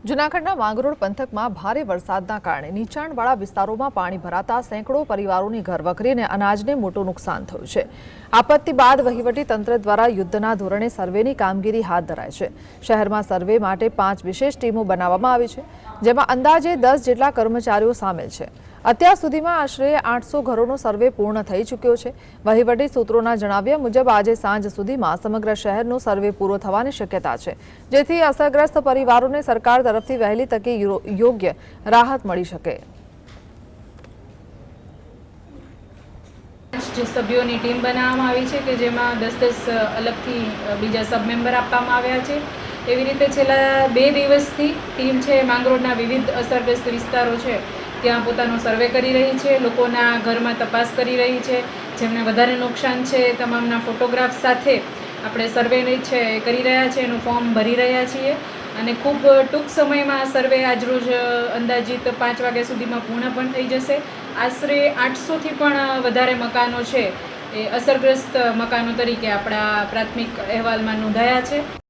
જૂનાગઢના માંગરોળ પંથકમાં ભારે વરસાદના કારણે નીચાણવાળા વિસ્તારોમાં પાણી ભરાતા સેંકડો પરિવારોની ઘરવખરી અને અનાજને મોટું નુકસાન થયું છે। આપત્તિ બાદ વહીવટી તંત્ર દ્વારા યુદ્ધના ધોરણે સર્વેની કામગીરી હાથ ધરાઈ છે। શહેરમાં સર્વે માટે 5 વિશેષ ટીમો બનાવવામાં આવી છે, જેમાં અંદાજે 10 જેટલા કર્મચારીઓ સામેલ છે। અત્યાર સુધીમાં આશરે 800 ઘરોનો સર્વે પૂર્ણ થઈ ચૂક્યો છે। વહીવટી સૂત્રોના જણાવ્યા મુજબ આજે સાંજ સુધીમાં સમગ્ર શહેરનો સર્વે પૂરો થવાની શક્યતા છે, જેથી અસરગ્રસ્ત પરિવારોને સરકાર તરફથી વહેલી તકે યોગ્ય રાહત મળી શકે। જે સભ્યોની ટીમ બનાવવામાં આવી છે કે જેમાં 10 અલગથી બીજા સબ મેમ્બર આપવામાં આવ્યા છે। એવી રીતે છેલ્લા 2 દિવસથી ટીમ છે માંગરોળના વિવિધ અસરગ્રસ્ત વિસ્તારો છે ત્યાં પોતાનો સર્વે કરી રહી છે, લોકોના ઘરમાં તપાસ કરી રહી છે, જેમને વધારે નુકસાન છે તમામના ફોટોગ્રાફ સાથે આપણે સર્વે છે કરી રહ્યા છીએ, એનું ફોર્મ ભરી રહ્યા છીએ અને ખૂબ ટૂંક સમયમાં સર્વે આજરોજ અંદાજિત 5 વાગ્યા સુધીમાં પૂર્ણ પણ થઈ જશે। આશરે 800થી પણ વધારે મકાનો છે એ અસરગ્રસ્ત મકાનો તરીકે આપણા પ્રાથમિક અહેવાલમાં નોંધાયા છે।